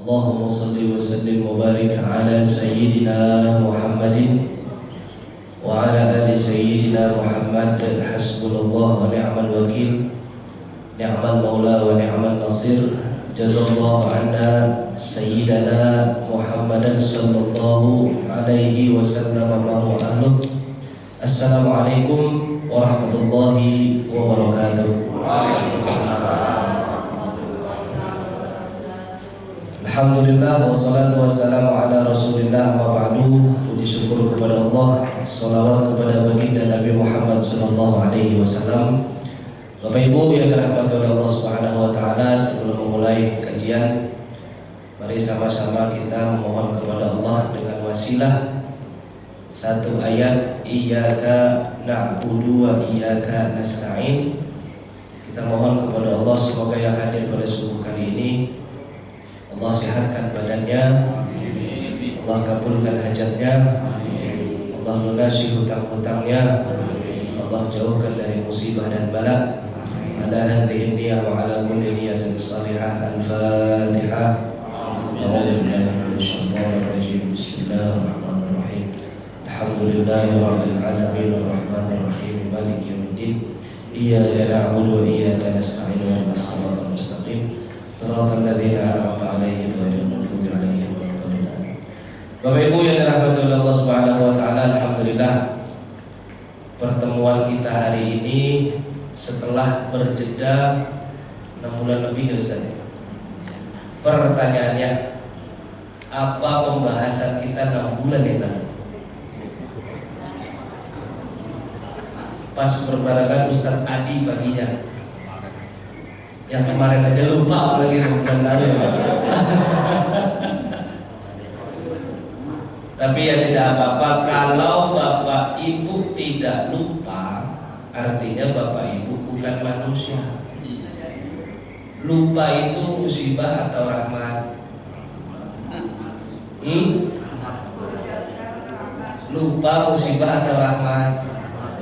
Allahumma salli wa sallim wa barik ala sayyidina Muhammadin wa ala ali sayyidina Muhammad. Hasbunallah wa ni'mal wakil, ni'mal maula wa ni'mal nasir. Jazallahu anna sayyidana Muhammadan sallallahu alaihi wasallam ma huwa ahluh. Assalamualaikum warahmatullahi wabarakatuh. Alhamdulillah wassalatu wassalamu ala rasulillah ma ba'du. Puji syukur kepada Allah, salawat kepada baginda Nabi Muhammad sallallahu alaihi wasallam. Bapak Ibu yang dirahmati oleh Allah Subhanahu wa taala, sebelum memulai kajian, mari sama-sama kita memohon kepada Allah dengan wasilah satu ayat iyyaka na'budu wa iyyaka nasta'in. Kita mohon kepada Allah semoga yang hadir pada subuh kali ini Allah sehatkan badannya, Allah kabulkan hajatnya, Allah lunasi hutang-hutangnya, Allah jauhkan dari musibah dan bala. Ala hadhihi niyah wa ala kulli niyatin salihah. Al-Fatihah. A'udzu billahi minasyaitonir rajim. Bismillahirrahmanirrahim. Alhamdulillahi rabbil alamin arrahmanir rahim maliki yaumiddin. Iyyaka na'budu wa iyyaka nasta'in ihdinas siratal mustaqim shiratal ladzina an'amta 'alaihim ghairil maghdubi 'alaihim waladdallin. Bapak Ibu yang dirahmati oleh Allah Subhanahu wa taala, alhamdulillah pertemuan kita hari ini setelah berjeda 6 bulan lebih, Ustaz. Pertanyaannya, apa pembahasan kita 6 bulan yang lalu? Pas berbarengan Ustaz Adi paginya, yang kemarin aja lupa lagi bulan lalu. Tapi ya tidak apa-apa, kalau Bapak Ibu tidak lupa, artinya Bapak Ibu bukan manusia. Lupa itu musibah atau rahmat? Lupa musibah atau rahmat?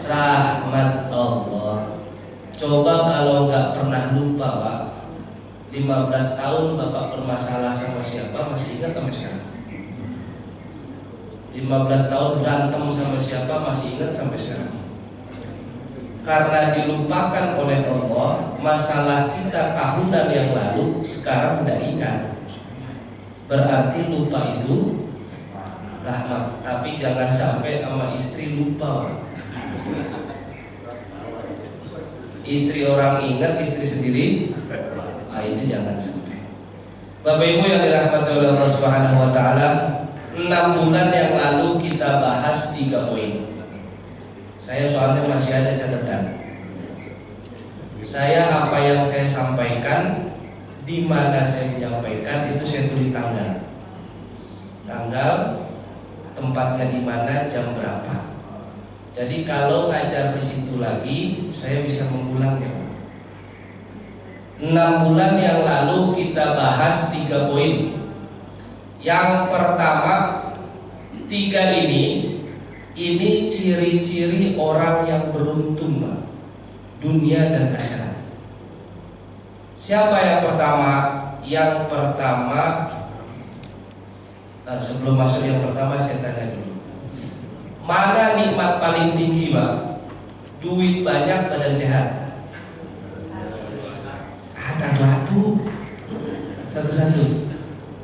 Rahmat Allah. Coba kalau nggak pernah lupa, Pak, 15 tahun Bapak bermasalah sama siapa, masih ingat sampai sekarang? 15 tahun berantem sama siapa, masih ingat sampai sekarang? Karena dilupakan oleh Allah masalah kita tahunan yang lalu, sekarang tidak ingat. Berarti lupa itu rahmat. Tapi jangan sampai sama istri lupa, Pak. Istri orang ingat, istri sendiri itu jangan sampai. Bapak Ibu yang dirahmati oleh Allah Subhanahu wa taala, 6 bulan yang lalu kita bahas 3 poin. Saya soalnya masih ada catatan. Saya apa yang saya sampaikan, di mana saya menyampaikan, itu saya tulis tanggal. Tanggal, tempatnya di mana, jam berapa. Jadi kalau ngajar di situ lagi, saya bisa mengulangnya. 6 bulan yang lalu kita bahas 3 poin. Yang pertama, 3 ini ciri-ciri orang yang beruntung, Pak, dunia dan akhirat. Siapa yang pertama? Yang pertama, sebelum masuk yang pertama saya tanya dulu. Mana nikmat paling tinggi, Pak? Duit banyak, badan sehat. Ada batu. Satu-satu.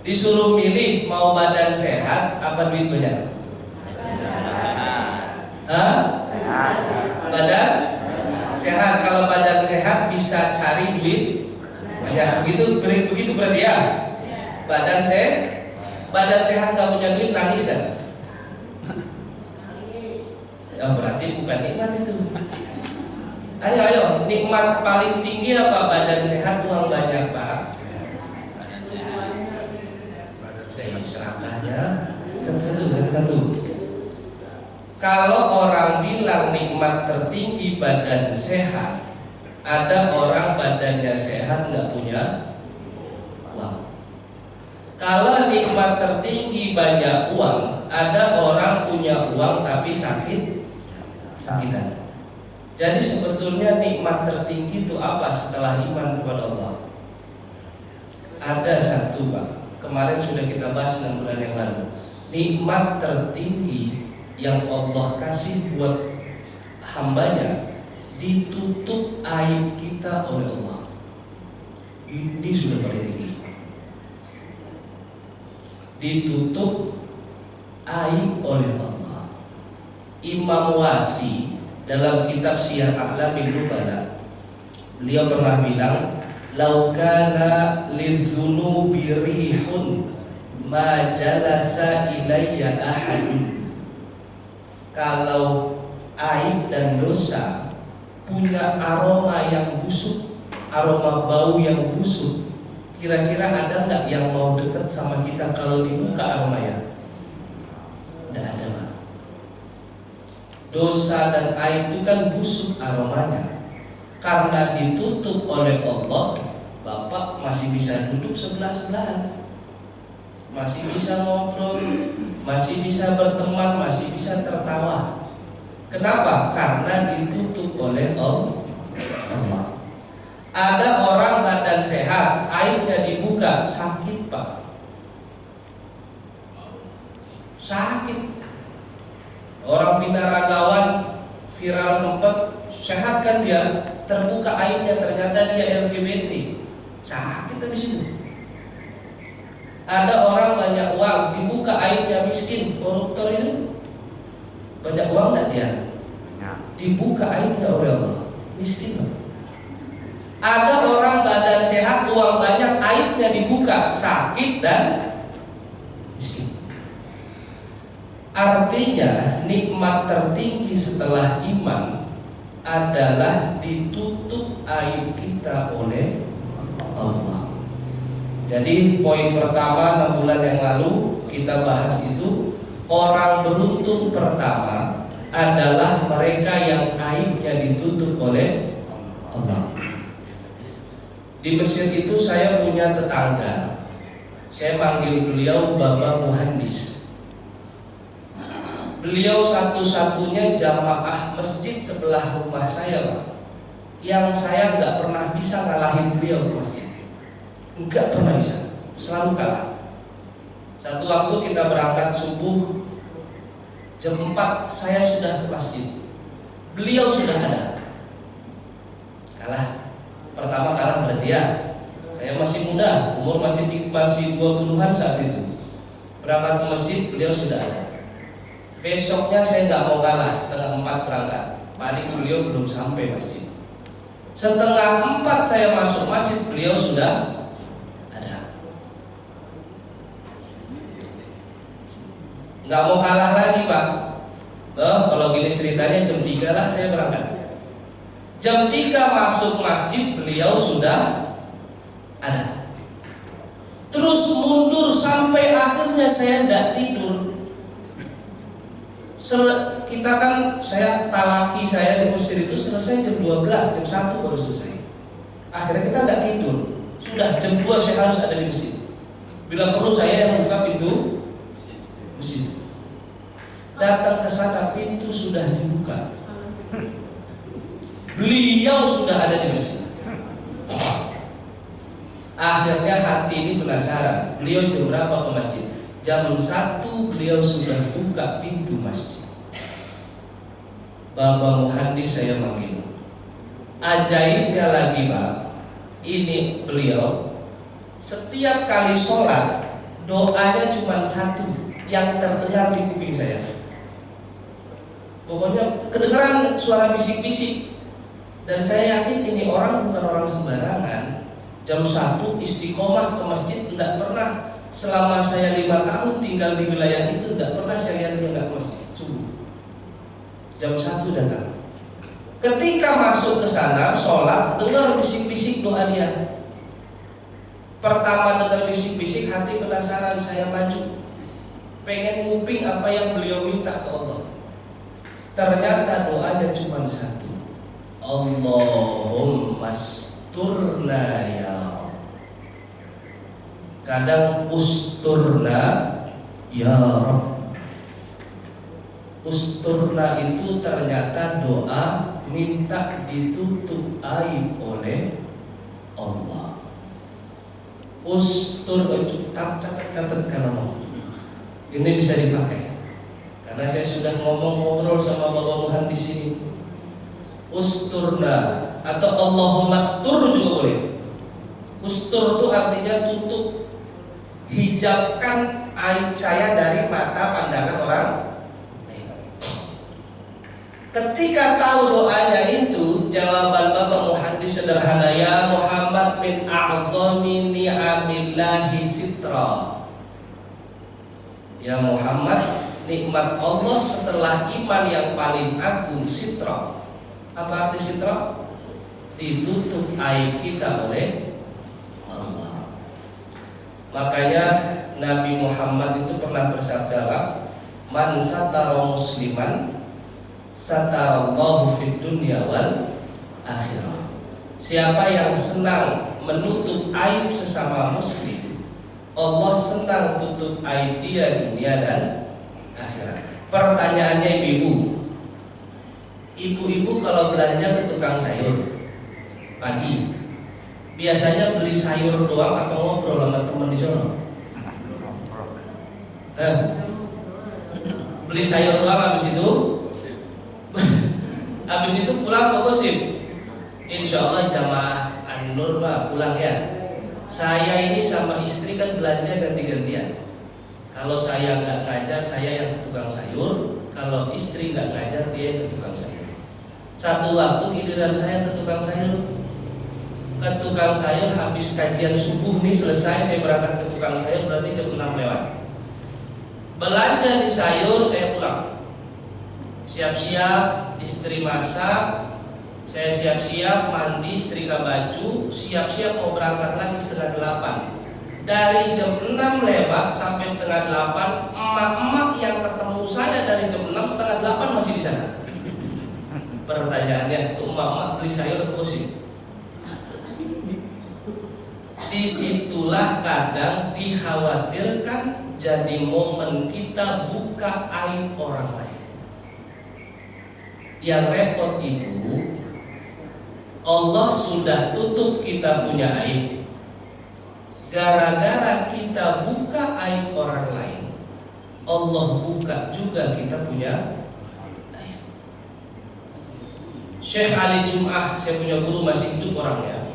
Disuruh milih mau badan sehat apa duit banyak? Badan sehat. Kalau badan sehat bisa cari duit banyak. Begitu berarti ya. Badan sehat nggak punya duit, nangis kan? Ya, berarti bukan nikmat itu. Ayo, nikmat paling tinggi apa? Badan sehat, uang banyak, Pak. Serakahnya satu-satu. Kalau orang bilang nikmat tertinggi badan sehat, ada orang badannya sehat nggak punya uang. Kalau nikmat tertinggi banyak uang, ada orang punya uang tapi sakitan. Jadi sebetulnya nikmat tertinggi itu apa setelah iman kepada Allah? Ada satu, Pak. kemarin sudah kita bahas 6 bulan yang lalu. Nikmat tertinggi yang Allah kasih buat hambanya, ditutup aib kita oleh Allah. Ini sudah paling tinggi. Ditutup aib oleh Allah. Imam Wasi dalam kitab Syiar A'lamil Nubala, beliau pernah bilang, "Lau kana lidzunubi rihun ma jalasa ilayya ahadun." Kalau aib dan dosa punya aroma yang busuk, aroma bau yang busuk, kira-kira ada nggak yang mau dekat sama kita kalau dibuka aromanya? Tidak ada, Pak. Dosa dan aib itu kan busuk aromanya. Karena ditutup oleh Allah, Bapak masih bisa duduk sebelah-sebelahan, masih bisa ngobrol, masih bisa berteman, masih bisa tertawa. Kenapa? Karena ditutup oleh Allah. Ada orang badan sehat, aibnya dibuka, sakit, Pak. Sakit. Orang binaragawan viral sempat, sehat kan dia, terbuka aibnya, ternyata dia LGBT. Sakit habis itu. Ada orang banyak uang, dibuka aibnya, miskin, koruptor itu. Banyak uang enggak dia? Dibuka aibnya oleh Allah, miskin. Ada orang badan sehat, uang banyak, aibnya dibuka, sakit dan miskin. Artinya nikmat tertinggi setelah iman adalah ditutup aib kita oleh Allah. Jadi poin pertama 6 bulan yang lalu kita bahas itu, orang beruntung pertama adalah mereka yang aibnya ditutup oleh Allah. Di Mesir itu saya punya tetangga, saya panggil beliau Baba Muhandis. Beliau satu-satunya jamaah masjid sebelah rumah saya, Pak, yang saya nggak pernah bisa ngalahin beliau ke masjid. Nggak pernah bisa, selalu kalah. Satu waktu kita berangkat subuh jam 4, saya sudah ke masjid, beliau sudah ada. Kalah. Pertama kalah berarti ya. Saya masih muda, umur masih 20-an saat itu. Berangkat ke masjid, beliau sudah ada. Besoknya saya nggak mau kalah, setengah 4 berangkat. Paling beliau belum sampai masjid. Setengah 4 saya masuk masjid, beliau sudah ada. Nggak mau kalah lagi, Pak. Kalau gini ceritanya jam 3 lah saya berangkat. Jam 3 masuk masjid, beliau sudah ada. Terus mundur sampai akhirnya saya tidak tidur. Kita kan, saya talaki saya di Mesir itu selesai jam 12, jam 1 baru selesai. Akhirnya kita tidak tidur. Sudah jam 2 saya harus ada di masjid. Bila perlu saya yang buka pintu masjid. Datang ke sana, pintu sudah dibuka. Beliau sudah ada di masjid. Akhirnya hati ini penasaran, beliau jam berapa ke masjid? Jam 1 beliau sudah buka pintu masjid. Baba Muhandis saya manggil. Ajaibnya lagi, Pak, ini beliau setiap kali sholat doanya cuma satu yang terdengar di kuping saya. Pokoknya kedengaran suara bisik-bisik. Dan saya yakin ini orang bukan orang sembarangan. Jam 1 istiqomah ke masjid, tidak pernah. Selama saya 5 tahun tinggal di wilayah itu, tidak pernah saya lihat dia nggak ke masjid subuh. Jam 1 datang. Ketika masuk ke sana, sholat, dengar bisik-bisik doa dia. Pertama dengar bisik-bisik, hati penasaran, saya maju, pengen nguping apa yang beliau minta ke Allah. Ternyata doanya cuma satu, Allahumma asturna ya. Kadang usturna ya Rabb. Usturna itu ternyata doa minta ditutup aib oleh Allah. Ustur, catat karena mau. Ini bisa dipakai. Karena saya sudah ngobrol sama Bapak Muhan di sini. Usturna atau Allahumma astur juga boleh. Ustur itu artinya tutup, hijabkan aib saya dari mata pandangan orang. Ketika tahu doanya itu, jawaban Bapak Muhaddis sederhana, ya Muhammad min a'zami ni'amillahi sitra. Ya Muhammad, nikmat Allah setelah iman yang paling agung sitra. Apa arti sitra? Ditutup aib kita oleh Allah. Makanya Nabi Muhammad itu pernah bersabda, man satara musliman satarallahu fid dunya wal akhirah. Siapa yang senang menutup aib sesama muslim, Allah senang tutup aib dia dunia dan akhirat. Pertanyaannya ibu-ibu kalau belanja ke tukang sayur pagi, biasanya beli sayur doang atau ngobrol sama teman di sana? Beli sayur doang, habis itu pulang ke gosip. Insya Allah jamaah An-Nur pulang ya. Saya ini sama istri kan belanja ganti-gantian. Kalau saya nggak ngajar, saya yang ke tukang sayur. Kalau istri nggak ngajar, dia yang ke tukang sayur. Satu waktu giliran saya ke tukang sayur. Ke tukang sayur habis kajian subuh nih selesai, saya berangkat ke tukang sayur, berarti jam 6 lewat. Belanja di sayur, saya pulang. Siap-siap, istri masak, saya siap-siap mandi, setrika baju, siap-siap mau berangkat lagi setengah 8. Dari jam 6 lewat sampai setengah 8, emak-emak yang ketemu saya dari jam 6 setengah 8 masih di sana. Pertanyaannya, tuh emak-emak beli sayur atau sih? Disitulah kadang dikhawatirkan jadi momen kita buka aib orang lain. Yang repot itu, Allah sudah tutup kita punya aib. Gara-gara kita buka aib orang lain, Allah buka juga kita punya aib. Syekh Ali Jum'ah, saya punya guru masih hidup orangnya.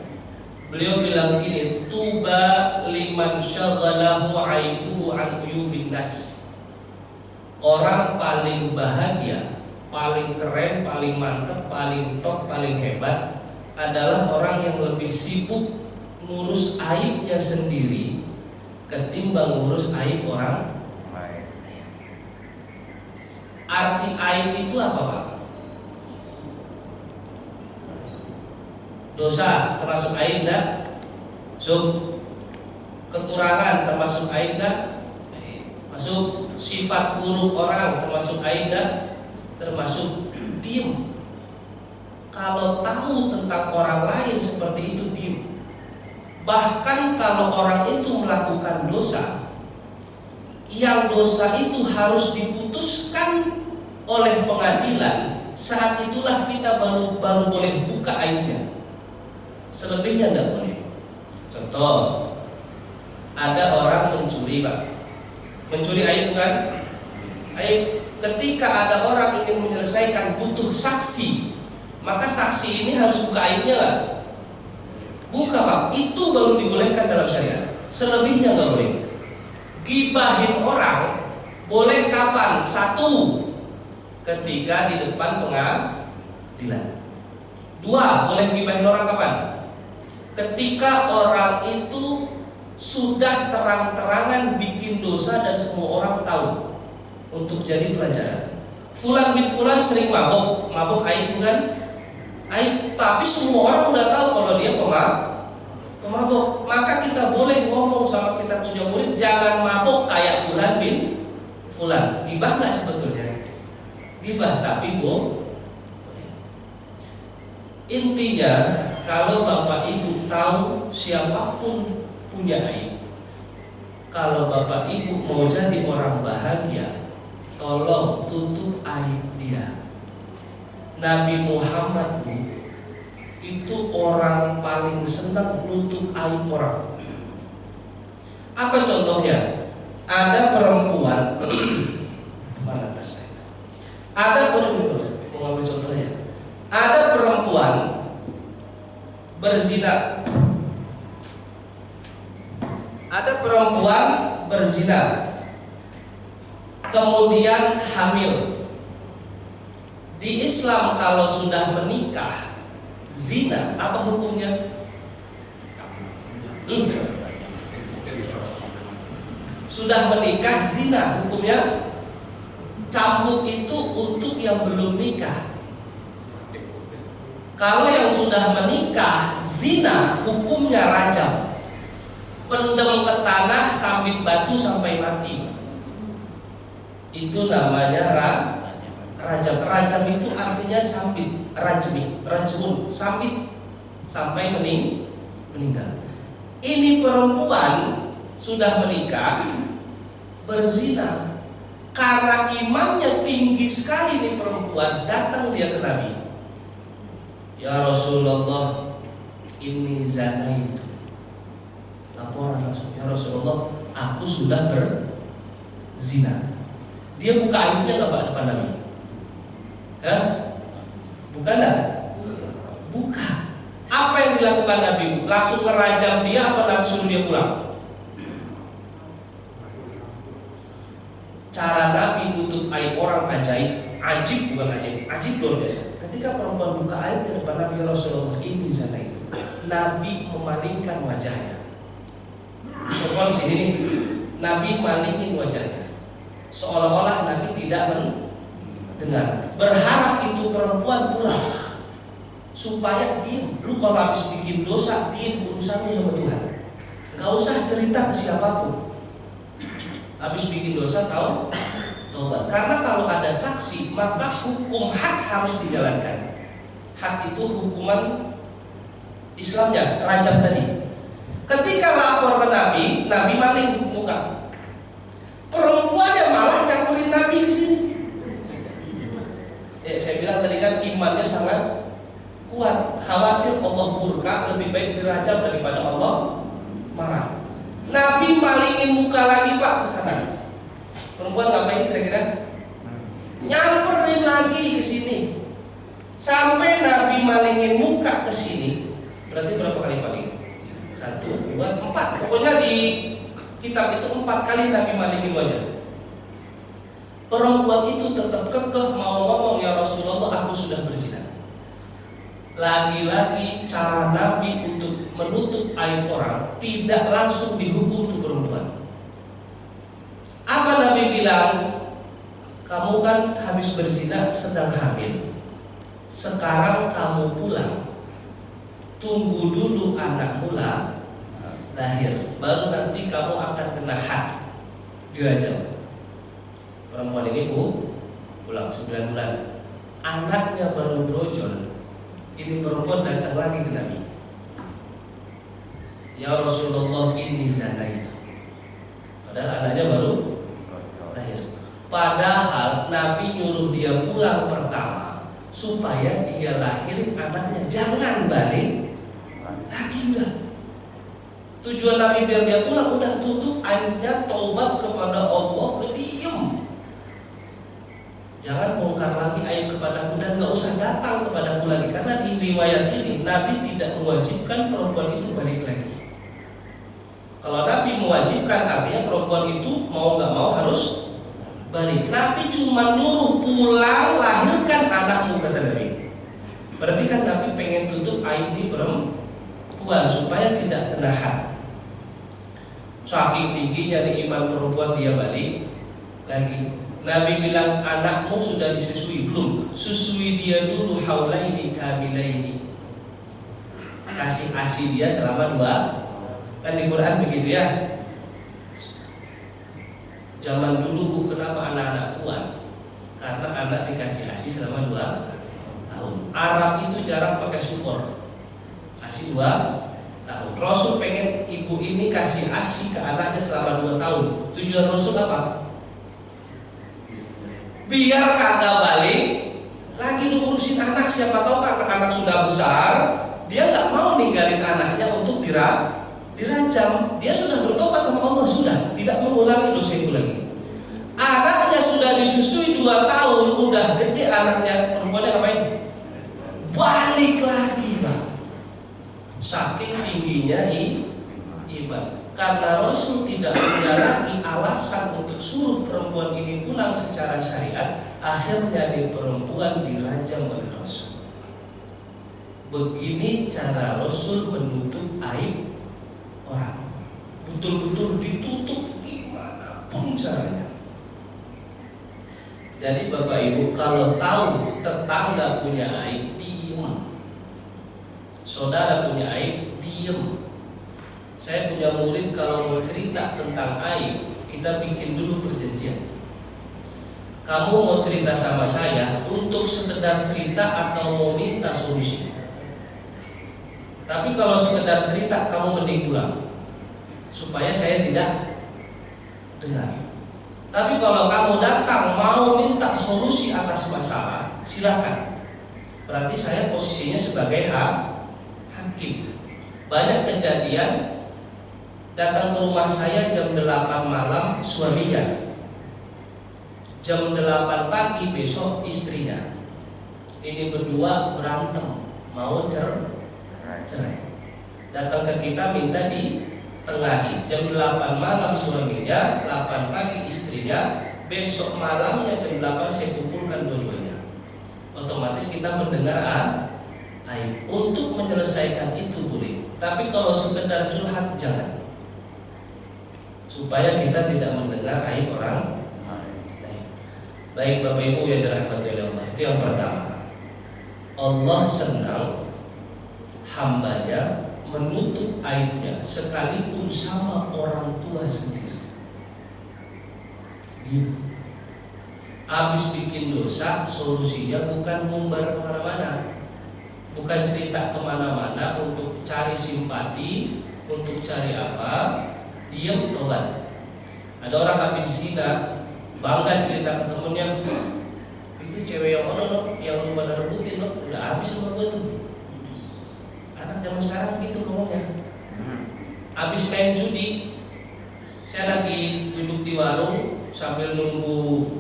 Beliau bilang gini, tuba liman syaghalahu aibuhu an uyubin nas. Orang paling bahagia, paling keren, paling mantap, paling top, paling hebat adalah orang yang lebih sibuk ngurus aibnya sendiri ketimbang ngurus aib orang lain. Arti aib itu apa, Pak? Dosa termasuk aib enggak? Kekurangan termasuk aib enggak? Masuk. Sifat buruk orang termasuk aib enggak? Termasuk. Diam. Kalau tahu tentang orang lain seperti itu, diam. Bahkan kalau orang itu melakukan dosa, yang dosa itu harus diputuskan oleh pengadilan, saat itulah kita baru boleh buka aibnya. Selebihnya tidak boleh. Contoh, ada orang mencuri, Pak. Mencuri aib bukan? Aib. Ketika ada orang ingin menyelesaikan butuh saksi, maka saksi ini harus buka aibnya lah. Buka, Pak. Itu baru dibolehkan dalam syariat. Selebihnya nggak boleh. Gibahin orang boleh kapan? 1, ketika di depan pengadilan. 2, boleh gibahin orang kapan? Ketika orang itu sudah terang-terangan bikin dosa dan semua orang tahu, untuk jadi pelajaran. Fulan bin Fulan sering mabuk aib bukan? Aib, tapi semua orang udah tahu kalau dia pemabuk. Maka kita boleh ngomong sama kita punya murid, jangan mabuk kayak Fulan bin Fulan. Gibah nggak sebetulnya? Gibah, tapi intinya, kalau Bapak Ibu tahu siapapun punya aib, kalau Bapak Ibu mau jadi orang bahagia, tolong tutup aib dia. Nabi Muhammad itu orang paling senang nutup aib orang. Apa contohnya? Ada perempuan mana tas saya? Ada mengambil contohnya. Ada perempuan berzina. Ada perempuan berzina, kemudian hamil. Di Islam kalau sudah menikah zina, apa hukumnya? Sudah menikah zina, hukumnya cambuk itu untuk yang belum nikah. Kalau yang sudah menikah zina, hukumnya rajam, pendem ke tanah, sambit batu sampai mati. Itu namanya rajam. Rajam itu artinya sambit, rajmun, sambit sampai meninggal. Ini perempuan sudah menikah berzina. Karena imannya tinggi sekali nih perempuan, datang dia ke Nabi. Ya Rasulullah, ini zanaitu. Laporan langsung, ya Rasulullah, aku sudah berzina. Dia buka aibnya nggak Pak depan Nabi? Hah? Bukan enggak? Buka. Apa yang dilakukan Nabi? Langsung merajam dia apa Nabi suruh dia pulang? Cara Nabi nutup aib orang ajaib, bukan ajib luar biasa. Ketika perempuan buka aib di depan Nabi Rasulullah, ini zina itu. Nabi memalingkan wajahnya. Perempuan sini, Nabi malingin wajahnya, seolah-olah Nabi tidak mendengar. Berharap itu perempuan pulang supaya diem. Lu kalau habis bikin dosa, diem, urusannya sama Tuhan. Gak usah cerita ke siapapun. Habis bikin dosa tahu taubat. Karena kalau ada saksi, maka hukum hak harus dijalankan. Hak itu hukuman Islamnya, rajam tadi. Ketika lapor ke Nabi, Nabi maling muka. Perempuan yang malah nyamperin Nabi di sini. Saya bilang tadi kan imannya sangat kuat. Khawatir Allah murka, lebih baik dirajam daripada Allah marah. Nabi malingin muka lagi Pak ke sana. Perempuan ngapain kira-kira? Nyamperin lagi ke sini. Sampai Nabi malingin muka ke sini. Berarti berapa kali paling? 1, 2, 4. Pokoknya di kitab itu 4 kali Nabi malingin wajah. Perempuan itu tetap kekeh mau ngomong, ya Rasulullah, aku sudah berzina. Lagi-lagi cara Nabi untuk menutup aib orang, tidak langsung dihukum tuh perempuan. Apa Nabi bilang? Kamu kan habis berzina sedang hamil. Sekarang kamu pulang. Tunggu dulu anak mula lahir, baru nanti kamu akan kena had, dirajam. Perempuan ini pulang 9 bulan. Anaknya baru brojol. Ini perempuan datang lagi ke Nabi. Ya Rasulullah, ini zina itu. Padahal anaknya baru lahir. Padahal Nabi nyuruh dia pulang pertama supaya dia lahir anaknya, jangan balik lagi udah. Tujuan Nabi biar dia pulang, udah tutup aibnya, taubat kepada Allah, udah diem. Jangan bongkar lagi aib kepadaku dan gak usah datang kepadaku lagi. Karena di riwayat ini Nabi tidak mewajibkan perempuan itu balik lagi. Kalau Nabi mewajibkan, artinya perempuan itu mau gak mau harus balik. Nabi cuma nyuruh pulang, lahirkan anakmu, kata Nabi. Berarti kan Nabi pengen tutup aib di perempuan supaya tidak kena had. Saking tingginya nih iman perempuan, dia balik lagi. Nabi bilang, anakmu sudah disusui belum? Susui dia dulu haulaini kamilaini. Kasih ASI dia selama 2. Kan di Quran begitu ya. Zaman dulu Bu, kenapa anak-anak kuat? Karena anak dikasih ASI selama 2 tahun. Arab itu jarang pakai sufor. ASI 2 tahun. Rasul pengen ibu ini kasih ASI ke anaknya selama 2 tahun. Tujuan Rasul apa? Biar kagak balik lagi ngurusin anak. Siapa tahu karena anak sudah besar, dia nggak mau ninggalin anaknya untuk dirajam, dia sudah bertobat sama Allah, sudah tidak mengulangi dosa itu lagi. Anaknya sudah disusui 2 tahun, udah gede anaknya, perempuannya ngapain? Balik lagi, Pak. Saking tingginya iman. Karena Rasul tidak punya lagi alasan untuk suruh perempuan ini pulang secara syariat, akhirnya di perempuan dirajam oleh Rasul. Begini cara Rasul menutup aib orang, betul-betul ditutup gimana pun caranya. Jadi Bapak Ibu, kalau tahu tetangga punya aib, diem. Saudara punya aib, diem. Saya punya murid kalau mau cerita tentang aib, kita bikin dulu perjanjian. Kamu mau cerita sama saya untuk sekedar cerita atau mau minta solusi? Tapi kalau sekedar cerita, kamu mending pulang, supaya saya tidak dengar. Tapi kalau kamu datang mau minta solusi atas masalah, silakan. Berarti saya posisinya sebagai hakim. Banyak kejadian datang ke rumah saya jam 8 malam suaminya, jam 8 pagi besok istrinya. Ini berdua berantem, mau cerai. Datang ke kita minta ditengahi. Jam 8 malam suaminya, 8 pagi istrinya, besok malamnya jam 8 saya kumpulkan dua-duanya. Otomatis kita mendengar aib. Untuk menyelesaikan itu boleh, tapi kalau sekedar curhat jangan, supaya kita tidak mendengar aib orang lain. Baik Bapak Ibu yang dirahmati oleh Allah, itu yang pertama. Allah senang hambanya menutup aibnya sekalipun sama orang tua sendiri. Habis bikin dosa, solusinya bukan ngumbar kemana-mana, bukan cerita kemana-mana untuk cari simpati, untuk cari apa, diam tobat. Ada orang habis zina, bangga cerita ke temennya, itu cewek yang ono yang lu pada rebutin lo, udah habis sama gue tuh. Anak zaman sekarang gitu ngomongnya. Habis main judi, saya lagi duduk di warung sambil nunggu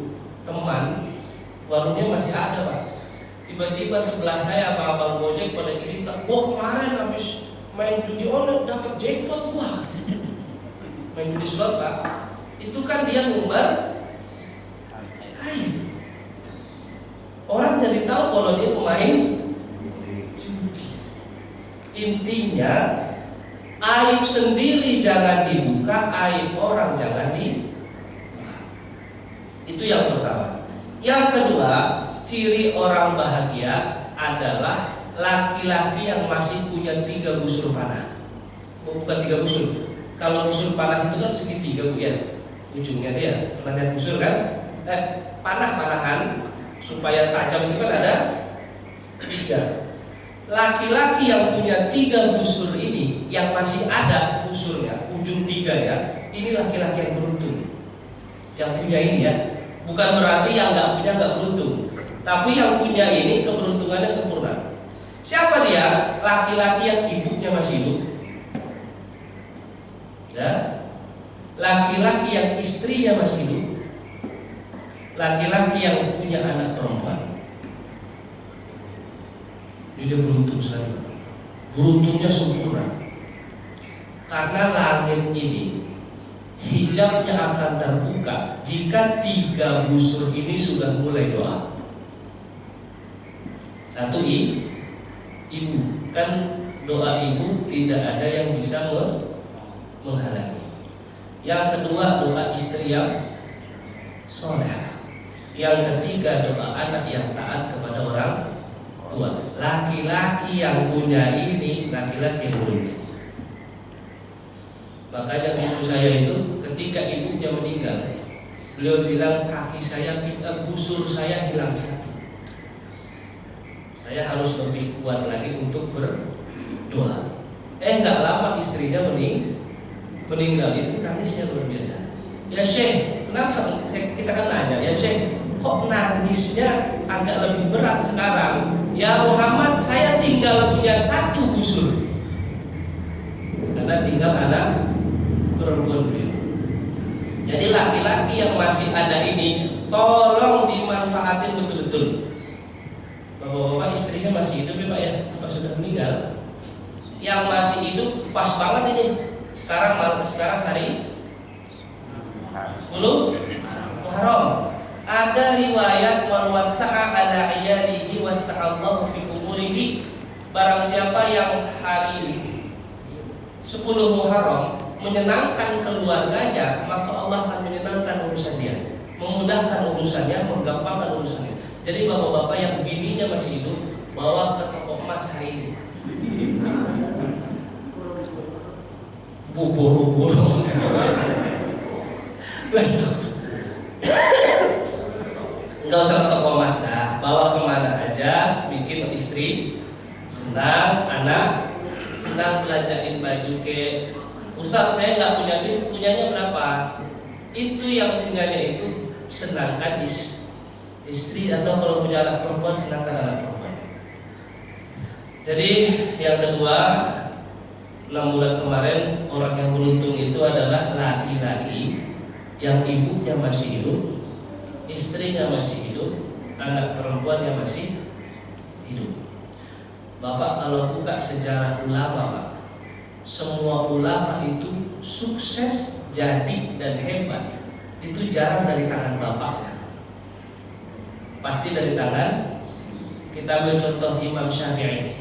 teman, warungnya masih ada Pak. Tiba-tiba sebelah saya abang-abang Gojek pada cerita, wah kemarin habis main judi online dapat jackpot wah. Main judi slot Pak, itu kan dia ngumbar aib. Orang jadi tahu kalau dia pemain judi. Intinya aib sendiri jangan dibuka, aib orang jangan dibuka. Itu yang pertama. Yang kedua, ciri orang bahagia adalah laki-laki yang masih punya 3 busur panah. Bukan 3 busur. Kalau busur panah itu kan segitiga Bu ya, ujungnya dia. Pernah lihat busur kan? Panah-panahan supaya tajam itu kan ada 3. Laki-laki yang punya 3 busur ini, yang masih ada busurnya, ujung 3 ya, ini laki-laki yang beruntung. Yang punya ini ya, bukan berarti yang nggak punya nggak beruntung, tapi yang punya ini keberuntungannya sempurna. Siapa dia? Laki-laki yang ibunya masih hidup, ya. Laki-laki yang istrinya masih hidup, laki-laki yang punya anak perempuan. Dia beruntung sekali, beruntungnya sempurna. Karena langit ini hijabnya akan terbuka jika 3 busur ini sudah mulai doa. 1, ibu, kan doa ibu tidak ada yang bisa menghalangi. Yang kedua, doa istri yang soleh. Yang ketiga, doa anak yang taat kepada orang tua. Laki-laki yang punya ini laki-laki yang beruntung. Makanya ibu saya itu ketika ibunya meninggal, beliau bilang kaki saya, busur saya hilang 1. Saya harus lebih kuat lagi untuk berdoa. Enggak lama istrinya meninggal, itu nangisnya luar biasa. Ya Syekh, kenapa? Kita kan nanya, ya Syekh, kok nangisnya agak lebih berat sekarang? Ya Muhammad, saya tinggal punya 1 busur. Karena tinggal anak perempuan beliau. Jadi laki-laki yang masih ada ini tolong dimanfaatin betul-betul. Bapak-bapak istrinya masih hidup ya Pak ya? Apa sudah meninggal? Yang masih hidup pas banget ini. Sekarang hari 10 Muharram. Ada riwayat man wasa'a ala iyalihi wasa'allahu fi umurihi. Barang siapa yang hari 10 Muharram menyenangkan keluarganya, maka Allah akan menyenangkan urusan dia, memudahkan urusannya, menggampangkan urusannya. Jadi bapak-bapak yang bininya masih hidup, bawa ke toko emas hari ini. Buru-buru. Enggak usah ke toko emas dah, bawa kemana aja, bikin istri senang, anak senang, belajarin baju ke. Ustaz, saya nggak punya duit, punyanya berapa? Itu yang punyanya itu senangkan istri, atau kalau punya anak perempuan senangkan anak perempuan. Jadi yang kedua, 6 bulan kemarin orang yang beruntung itu adalah laki-laki yang ibunya masih hidup, istrinya masih hidup, anak perempuan yang masih hidup. Bapak kalau buka sejarah ulama Pak, semua ulama itu sukses, jadi dan hebat itu jarang dari tangan bapaknya, pasti dari tangan. Kita ambil contoh Imam Syafi'i.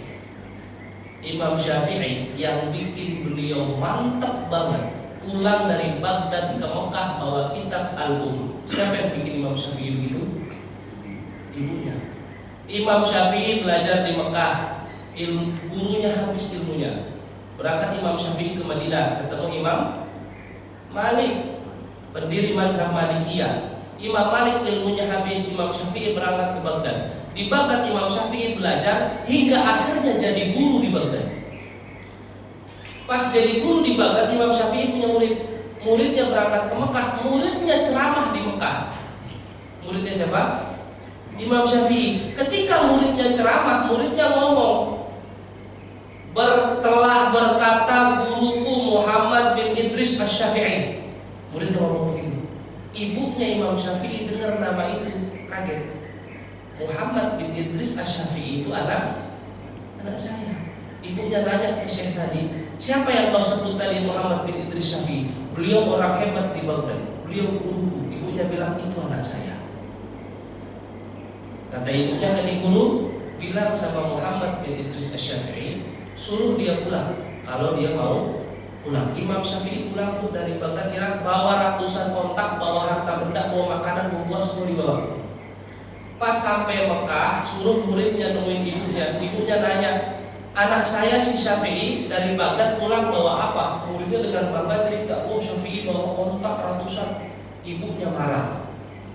Imam Syafi'i yang bikin beliau mantap banget, pulang dari Baghdad ke Mekah bawa kitab Al-Um. Siapa yang bikin Imam Syafi'i begitu? Ibunya. Imam Syafi'i belajar di Mekah, gurunya habis ilmunya. Berangkat Imam Syafi'i ke Madinah, ketemu Imam Malik, pendiri mazhab Malikiyah. Imam Malik ilmunya habis, Imam Syafi'i berangkat ke Baghdad. Di Baghdad Imam Syafi'i belajar hingga akhirnya jadi guru di Baghdad. Pas jadi guru di Baghdad, Imam Syafi'i punya murid. Muridnya berangkat ke Mekah, muridnya ceramah di Mekah. Muridnya siapa? Imam Syafi'i. Ketika muridnya ceramah, muridnya ngomong, telah berkata guruku Muhammad bin Idris Asy-Syafi'i. Muridnya ngomong begitu. Ibunya Imam Syafi'i dengar nama itu kaget. Muhammad bin Idris Asy-Syafi'i itu anak saya. Ibunya nanya ke Syekh tadi, siapa yang kau sebut tadi Muhammad bin Idris Syafi'i? Beliau orang hebat di Baghdad, beliau guruku. Ibunya bilang itu anak saya. Kata ibunya tadi guru bilang sama Muhammad bin Idris Asy-Syafi'i, suruh dia pulang kalau dia mau pulang. Imam Syafi'i pulang tuh dari Baghdad, Irak, bawa ratusan kontak, bawa harta benda, bawa makanan, bawa buah, semua dibawa. Pas sampai Mekah, suruh muridnya nemuin ibunya. Ibunya nanya, anak saya si Syafi'i dari Baghdad pulang bawa apa? Muridnya dengan bangga cerita, oh Syafi'i bawa kontak ratusan. Ibunya marah.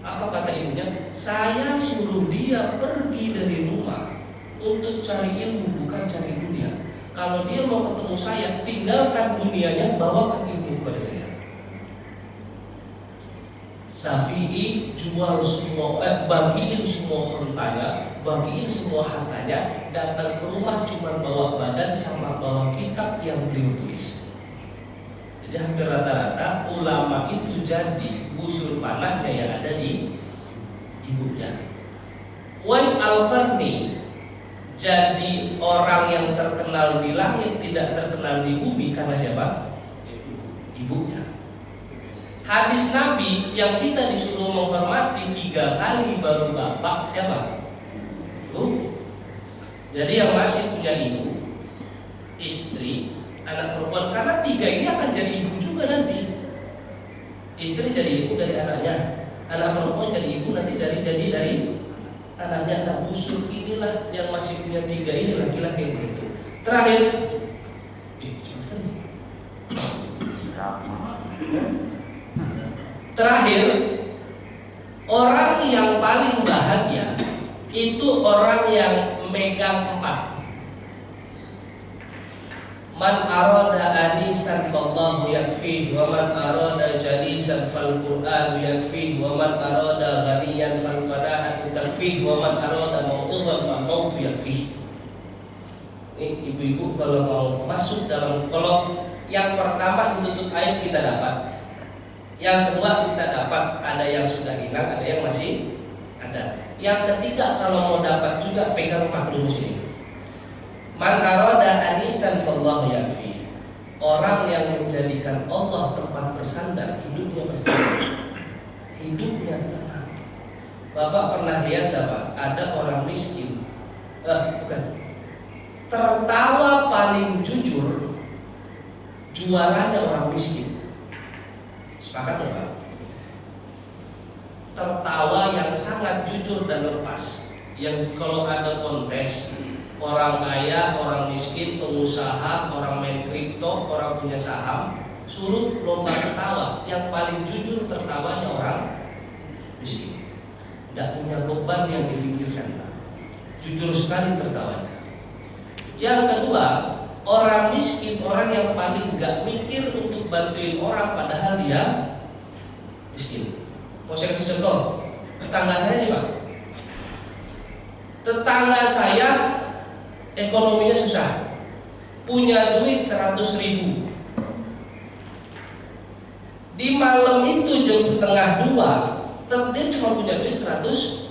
Apa kata ibunya? Saya suruh dia pergi dari rumah untuk cari ilmu, bukan cari dunia. Kalau dia mau ketemu saya, tinggalkan dunianya, bawakan ilmu kepada saya. Syafi'i jual semua, bagiin semua hartanya, bagiin semua hartanya, datang ke rumah cuma bawa badan sama bawa kitab yang beliau tulis. Jadi hampir rata-rata ulama itu jadi busur panahnya yang ada di ibunya. Uwais Al-Qarni jadi orang yang terkenal di langit, tidak terkenal di bumi karena siapa? Ibunya. Hadis Nabi yang kita disuruh menghormati 3 kali baru bapak siapa? Ibu. Jadi yang masih punya ibu, istri, anak perempuan, karena 3 ini akan jadi ibu juga nanti. Istri jadi ibu dari anaknya, anak perempuan jadi ibu nanti dari anaknya. Nah busur inilah yang masih punya 3 ini laki-laki yang beruntung. Terakhir, orang yang paling bahagia itu orang yang megang 4. Man arada anisan fallahu yakfih, wa man arada jalisan fal Qur'an yakfih, wa man arada ghaniyan fal qana'atu takfih, wa man arada mau'izan fal mautu yakfih. Ini ibu-ibu kalau mau masuk dalam, kalau Yang pertama ditutup aib kita dapat. Yang kedua kita dapat ada yang sudah hilang, ada yang masih ada. Yang ketiga kalau mau dapat juga pegang 4 rumus ini. Man arada anisan fallahu yakfi. Orang yang menjadikan Allah tempat bersandar, hidupnya bersandar, hidupnya tenang. Bapak pernah lihat apa? Ada orang miskin, tertawa paling jujur, juaranya orang miskin. Sepakat ya Pak? Tertawa yang sangat jujur dan lepas. Yang kalau ada kontes, orang kaya, orang miskin, pengusaha, orang main kripto, orang punya saham, suruh lomba ketawa. Yang paling jujur tertawanya orang miskin. Tidak punya beban yang difikirkan, Pak. Jujur sekali tertawanya. Yang kedua, orang miskin, orang yang paling gak mikir untuk bantuin orang padahal dia miskin. Mau saya kasih contoh, tetangga saya nih Pak. Tetangga saya ekonominya susah, punya duit 100.000. Di malam itu jam 1:30, dia cuma punya duit 100.000.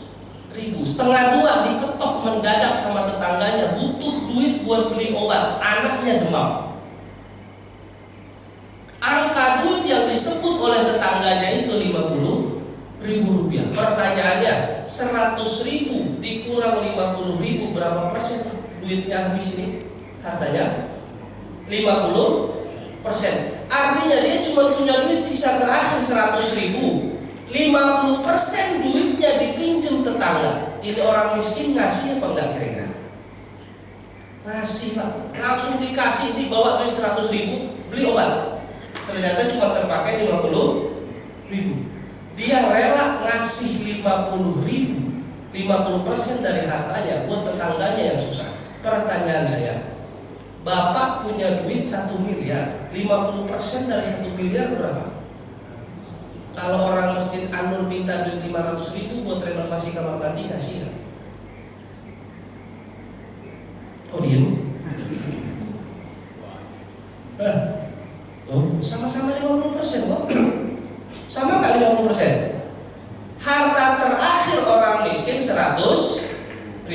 1:30 diketok mendadak sama tetangganya, butuh duit buat beli obat, anaknya demam. Angka duit yang disebut oleh tetangganya itu 50.000 rupiah. Pertanyaannya, 100.000 dikurang 50.000 berapa persen duitnya habis ini? Hartanya 50%. Artinya dia cuma punya duit sisa terakhir 100.000. 50% duitnya dipinjam tetangga. Ini orang miskin ngasih apa enggak kira-kira? Ngasih Pak. Langsung dikasih, dibawa duit 100.000 beli obat. Ternyata cuma terpakai 50.000. Dia rela ngasih 50.000, 50% dari hartanya buat tetangganya yang susah. Pertanyaan saya, Bapak punya duit 1 miliar, 50% dari 1 miliar berapa? Kalau orang Masjid An-Nur minta duit 500.000 buat renovasi kamar mandi, ngasih gak? Oh diem? Sama-sama 50% kok. Sama kali 50%. Harta terakhir orang miskin 100.000.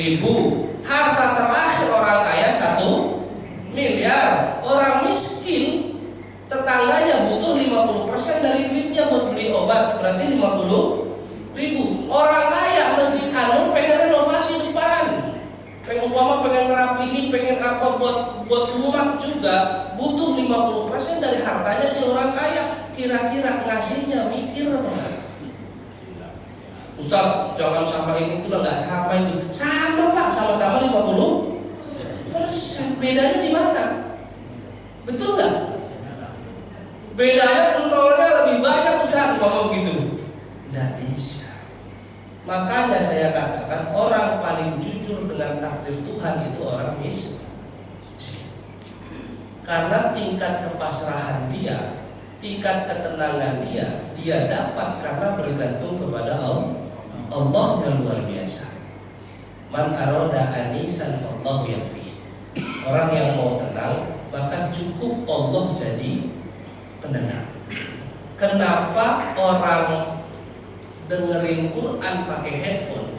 Harta terakhir orang kaya 1 miliar. Orang miskin tetangganya butuh 50% dari duitnya buat beli obat, berarti 50.000. Orang kaya Masjid An-Nur pengen renovasi depan, pengen ngerapihin, pengen apa buat rumah juga, butuh 50% dari hartanya si orang kaya. Kira-kira ngasihnya mikir apa enggak? Ustaz, jangan sama ini itu nggak sama itu. Sama Pak, sama-sama 50%. Bedanya di mana? Betul nggak? Bedanya nolnya lebih banyak Ustaz, ngomong gitu. Nggak bisa. Makanya saya katakan orang paling jujur dengan takdir Tuhan itu orang miskin. Karena tingkat kepasrahan dia, tingkat ketenangan dia dapat karena bergantung kepada Allah yang luar biasa. Man arada anisan fallahu yakfi. Orang yang mau tenang, maka cukup Allah jadi penenang. Kenapa orang dengerin Quran pakai headphone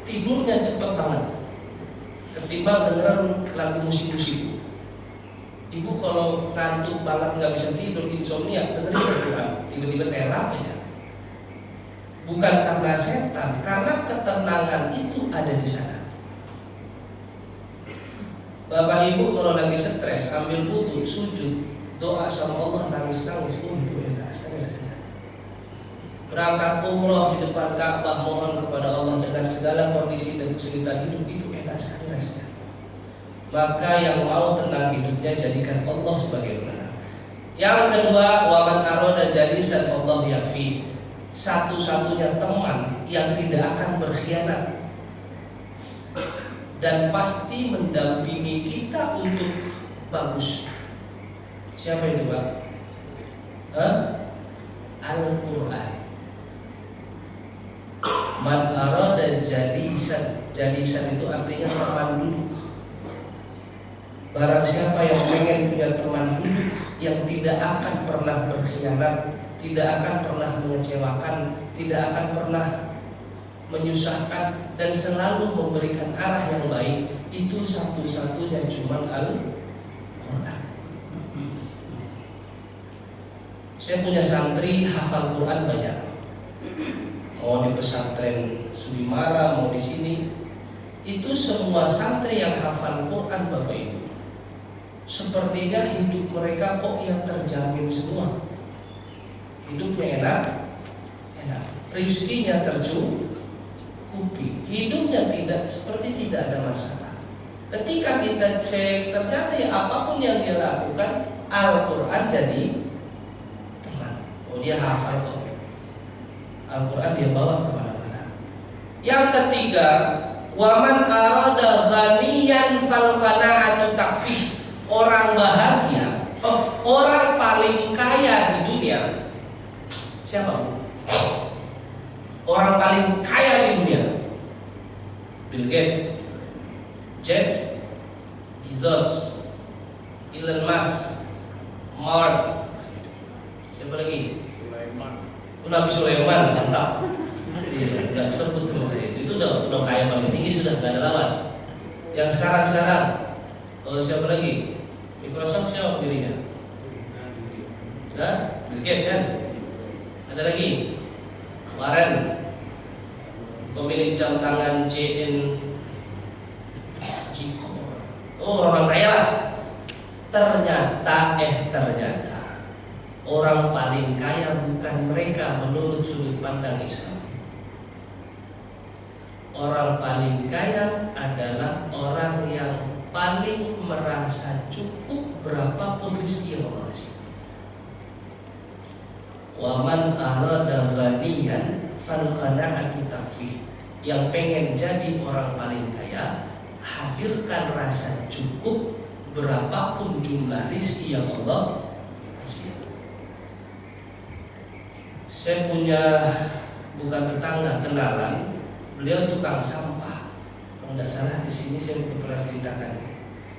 tidurnya cepat banget ketimbang dengerin lagu musik-musik? Ibu kalau ngantuk banget nggak bisa tidur, insomnia, dengerin Quran, tiba-tiba terap aja. Bukan karena setan, karena ketenangan itu ada di sana. Bapak Ibu kalau lagi stres, ambil wudu, sujud, doa sama Allah, nangis-nangis, itu enak sekali rasanya. Berangkat umroh di depan Ka'bah, mohon kepada Allah dengan segala kondisi dan kesulitan hidup, itu enak sekali rasanya. Maka yang mau tenang hidupnya jadikan Allah sebagai penenang. Yang kedua, waman aroda jalisan Allah yakfi. Satu-satunya teman yang tidak akan berkhianat dan pasti mendampingi kita untuk bagus. Siapa itu Pak? Al-Quran. Man arada jalisan. Jalisan itu artinya teman duduk. Barang siapa yang pengen punya teman hidup yang tidak akan pernah berkhianat, tidak akan pernah mengecewakan, tidak akan pernah menyusahkan, dan selalu memberikan arah yang baik, itu satu-satunya cuma Al-Quran. Saya punya santri hafal Quran banyak, mau di pesantren Sudimara, mau di sini. Itu semua santri yang hafal Quran, Bapak Ibu, sepertinya hidup mereka kok yang terjamin semua. Hidupnya enak, rizkinya tercukupi, hidupnya seperti tidak ada masalah. Ketika kita cek, ternyata ya apapun yang dia lakukan, Al-Quran jadi teman. Oh, dia hafal kok, Al-Quran dia bawa kemana-mana. Yang ketiga, waman arada ghaniyan fal qana'atu takfih. Orang bahagia, orang paling kaya di dunia siapa? Orang paling kaya di dunia Bill Gates, Jeff Bezos, Elon Musk, Mark, siapa lagi? Nabi Sulaiman, mantap. Nggak sebut semua saya. Itu udah kaya paling tinggi, sudah gak ada lawan. Yang sekarang siapa lagi? Microsoft siapa dirinya? Bill Gates kan? Ada lagi kemarin pemilik jam tangan JN Jiko. Oh, orang kaya lah. Ternyata orang paling kaya bukan mereka menurut sudut pandang Islam. Orang paling kaya adalah orang yang paling merasa cukup berapapun rezeki yang Allah kasih. Waman arada ghaniyan fal qana'atu takfih. Yang pengen jadi orang paling kaya, hadirkan rasa cukup berapapun jumlah rezeki yang Allah kasih. Saya punya bukan tetangga, kenalan, beliau tukang sampah. Kalau tidak salah di sini saya pernah ceritakan.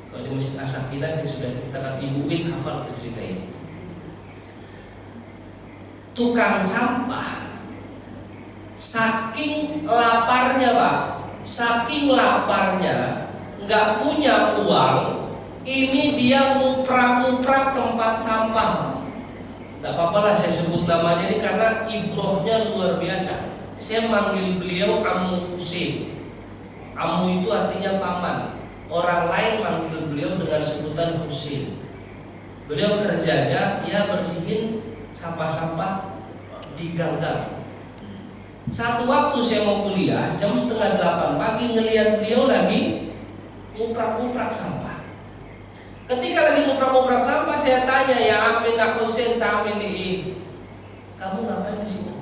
Kalau di Masjid Asakina saya sudah ceritakan, Ibu Wid hafal cerita ini. Tukang sampah, saking laparnya Pak, saking laparnya, nggak punya uang, ini dia nguprak-nguprak tempat sampah. Tidak apa-apa lah saya sebut namanya ini karena ibrohnya luar biasa. Saya manggil beliau Ammu Husin. Ammu itu artinya paman. Orang lain manggil beliau dengan sebutan Husin. Beliau kerjanya ya bersihin sampah-sampah di gang-gang. Satu waktu saya mau kuliah jam 7:30 pagi, ngelihat beliau lagi nguprak-nguprak sampah. Ketika lagi nguprak-nguprak sampah, saya tanya, ya Amin Husin Ta'amin ini, kamu ngapain di situ?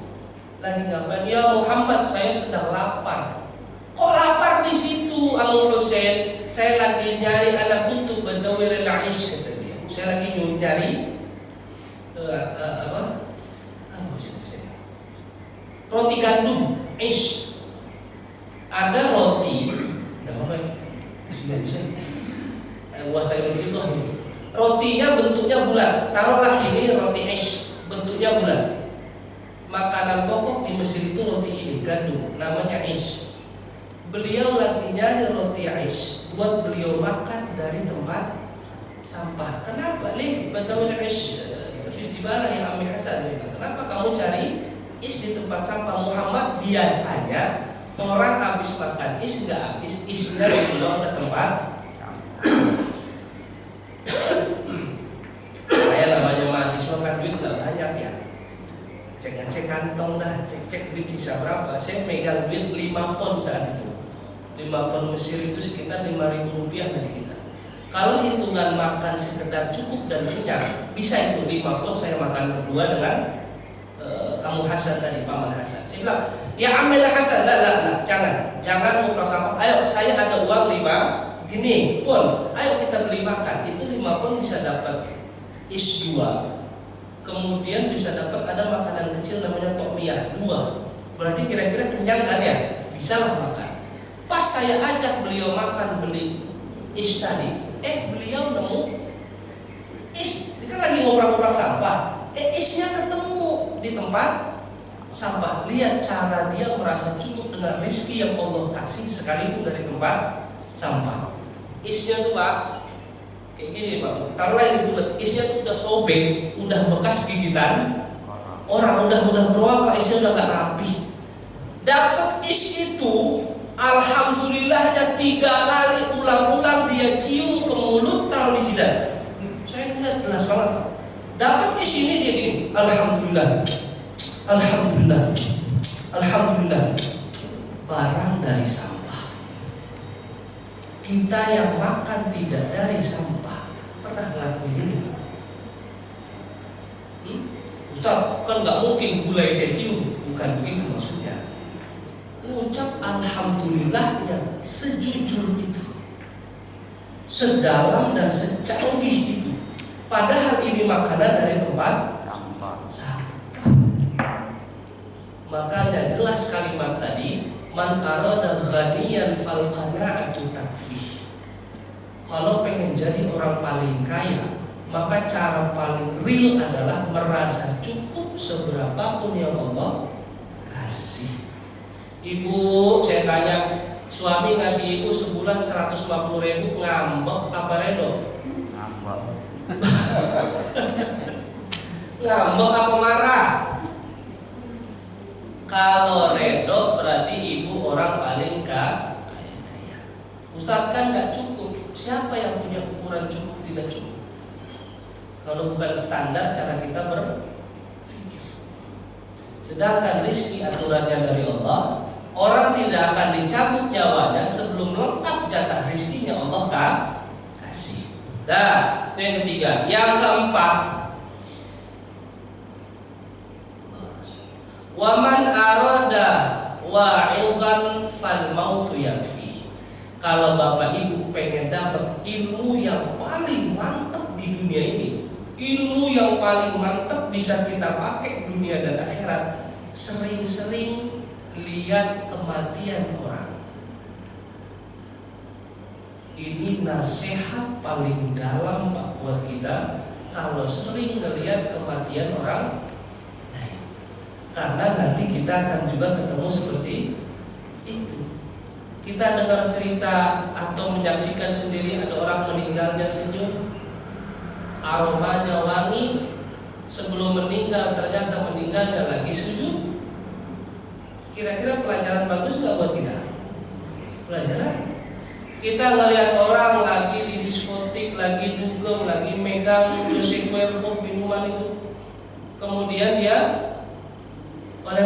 Lagi ngapain? Ya Muhammad, saya sedang lapar. Kok lapar di situ, Ammu Husin? Saya lagi nyari anak untuk Badawiril Aish, kata dia. Saya lagi nyari roti gandum, ish. Ada roti, nggak apa ya? Sudah bisa. Wasaiul itu rotinya bentuknya bulat. Taruhlah ini roti ish, bentuknya bulat. Makanan pokok di Mesir itu roti ini, gandum, namanya ish. Beliau lagi nyari roti ish buat beliau makan dari tempat sampah. Kenapa? Nih, Badawil ish Fisibalah yang Ami Hasan. Kenapa kamu cari is di tempat sampah? Muhammad, biasanya orang habis makan is nggak habis, isnya dibawa ke tempat. Saya namanya mahasiswa kan duit nggak banyak ya. Cek kantong dah, cek duit sisa berapa. Saya megang duit 5 pon saat itu. 5 pon Mesir itu sekitar 5.000 rupiah dari kita. Kalau hitungan makan sekedar cukup dan kenyang, bisa itu 5 pon saya makan berdua dengan Ammu Hasan tadi, Paman Hasan. Saya bilang, ya Amil Hasan, jangan mau sampah. Ayo, saya ada uang 5 gini pon, ayo kita beli makan. Itu 5 pon bisa dapat is 2. Kemudian bisa dapat ada makanan kecil namanya tokmiyah 2. Berarti kira-kira kenyang kan ya? Bisa lah makan. Pas saya ajak beliau makan beli is tadi, beliau nemu is, dia kan lagi ngobrak-ngobrak sampah. Isnya ketemu di tempat sampah. Lihat cara dia merasa cukup dengan rezeki yang Allah kasih sekalipun dari tempat sampah. Isnya tuh Pak, kayak gini Pak, taruhlah ini bulat. Isnya tuh udah sobek, udah bekas gigitan orang, udah beruang, isnya udah gak rapi. Dapat is itu, alhamdulillahnya 3 kali ulang-ulang dia cium ke mulut, taruh di jidat. Saya lihat jelas banget Pak. Dapat is ini dia gini, alhamdulillah, alhamdulillah, alhamdulillah. Barang dari sampah. Kita yang makan tidak dari sampah pernah ngelakuin ini Pak? Ustaz, kan gak mungkin gulai saya cium. Bukan begitu maksudnya. Ucap alhamdulillahnya sejujur itu, sedalam dan secanggih itu. Padahal ini makanan dari tempat sampah. Makanya jelas kalimat tadi, man arada ghaniyan fal qana'atu takfih. Kalau pengen jadi orang paling kaya, maka cara paling real adalah merasa cukup seberapapun yang Allah kasih. Ibu, saya tanya, suami ngasih ibu sebulan 150.000, ngambek apa redo? Ngambek. Ngambek apa marah? Kalau redo berarti ibu orang paling kaya. Ustaz kan gak cukup. Siapa yang punya ukuran cukup tidak cukup? Kalau bukan standar cara kita berpikir. Sedangkan rezeki aturannya dari Allah, orang tidak akan dicabut nyawanya sebelum lengkap jatah rezekinya Allah kasih. Dah, itu yang ketiga. Yang keempat, waman arada wa'izan fal mautu yakfi. Kalau bapak ibu pengen dapat ilmu yang paling mantap di dunia ini, ilmu yang paling mantap bisa kita pakai dunia dan akhirat, sering-sering lihat kematian orang. Ini nasihat paling dalam Pak buat kita. Kalau sering melihat kematian orang, karena nanti kita akan juga ketemu seperti itu. Kita dengar cerita atau menyaksikan sendiri ada orang meninggalnya senyum, aromanya wangi, sebelum meninggal ternyata meninggalnya lagi sujud. Kira-kira pelajaran bagus gak buat kita? Pelajaran. Kita ngelihat orang lagi di diskotik, lagi dugem, lagi megang Jose Cuervo minuman itu, kemudian dia oleh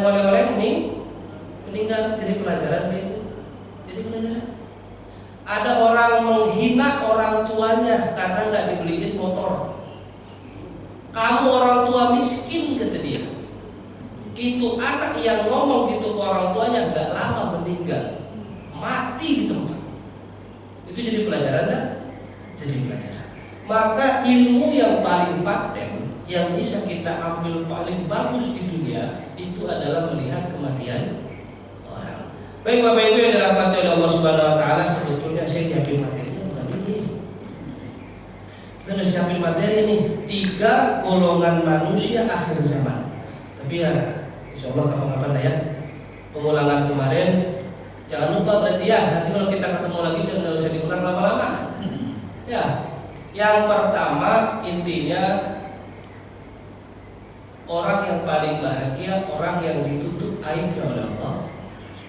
meninggal. Jadi pelajaran itu. Jadi pelajaran. Ada orang menghina orang tuanya karena nggak dibeliin motor. Kamu orang tua miskin, kata dia. Itu anak yang ngomong gitu ke orang tuanya gak lama meninggal, mati di tempat. Itu jadi pelajaran kan? Jadi pelajaran. Maka ilmu yang paling paten, yang bisa kita ambil paling bagus di dunia, itu adalah melihat kematian orang. Baik Bapak Ibu yang dirahmati oleh Allah Subhanahu Wa Taala, sebetulnya saya nyiapin materinya bukan ini. Kita udah siapin materi nih, 3 golongan manusia akhir zaman. Tapi ya, insya Allah kapan-kapan lah ya. Pengulangan kemarin, jangan lupa berarti ya. Nanti kalau kita ketemu lagi jangan nggak usah diulang lama-lama. Ya, yang pertama intinya, orang yang paling bahagia orang yang ditutup aibnya oleh Allah.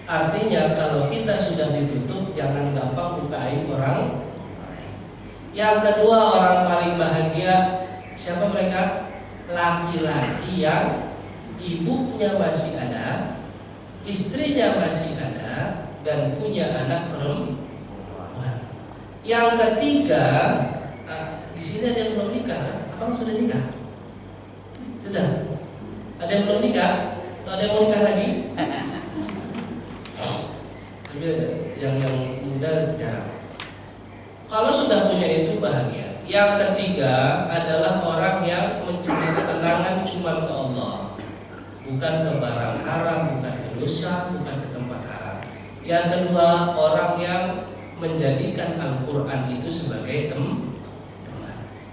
Artinya kalau kita sudah ditutup, jangan gampang buka aib orang. Yang kedua, orang paling bahagia siapa mereka? Laki-laki yang ibunya masih ada, istrinya masih ada, dan punya anak perempuan. Yang ketiga, di sini ada yang belum nikah. Abang sudah nikah? Sudah. Ada yang belum nikah? Atau ada yang mau nikah lagi? Tapi yang muda jarang. Kalau sudah punya itu bahagia. Yang ketiga adalah orang yang mencari ketenangan cuma ke Allah, bukan ke barang haram, bukan ke dosa, bukan ke tempat haram. Yang kedua, orang yang menjadikan Al-Quran itu sebagai teman.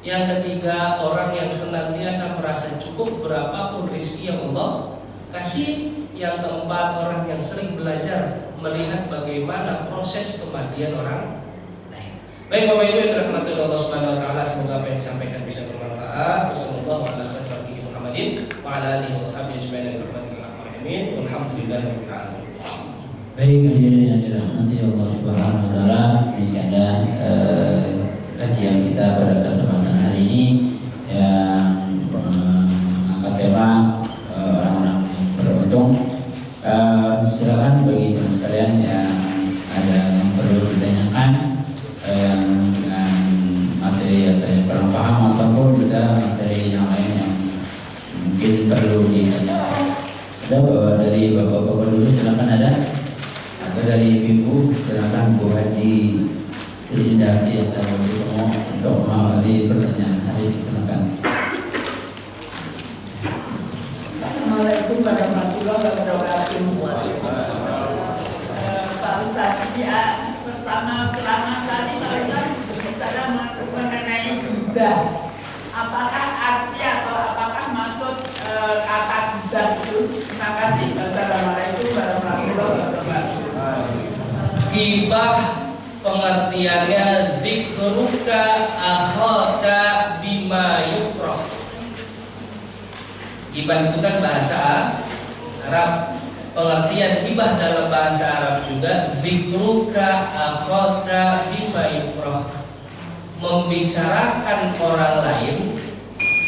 Yang ketiga, orang yang senantiasa merasa cukup berapapun rezeki yang Allah kasih. Yang keempat, orang yang sering belajar melihat bagaimana proses kematian orang lain. Baik Bapak Ibu yang dirahmati Allah Subhanahu wa taala, semoga apa yang disampaikan bisa bermanfaat. Wassallallahu ala khairi Muhammadin wa ala alihi washabihi ajmain rahmatullahi walhamdulillahirabbil alamin. Baik, hadirin yang dirahmati Allah Subhanahu wa taala, ini ada kajian kita pada kesempatan hari ini yang mengangkat tema orang-orang yang beruntung. Silakan bagi teman sekalian yang ada yang perlu ditanyakan dengan materi atau yang kurang paham, ataupun bisa materi yang lain yang mungkin perlu ditanyakan. Ada bawa dari bapak-bapak dulu, silakan ada. Atau dari ibu, silakan Bu Haji Sri Indarti atau Ibu untuk mengawali pertanyaan hari ini, silakan. Assalamualaikum warahmatullahi wabarakatuh. Pak Ustaz, ya pertama kali saya bicara mengenai ghibah. Apakah arti atau apakah maksud kata ghibah itu? Terima kasih. Wassalamualaikum warahmatullahi wabarakatuh. Ghibah pengertiannya zikruka akhaka bima yukrah. Ghibah itu kan bahasa Arab. Pengertian ghibah dalam bahasa Arab juga zikruka akhaka bima yukrah, membicarakan orang lain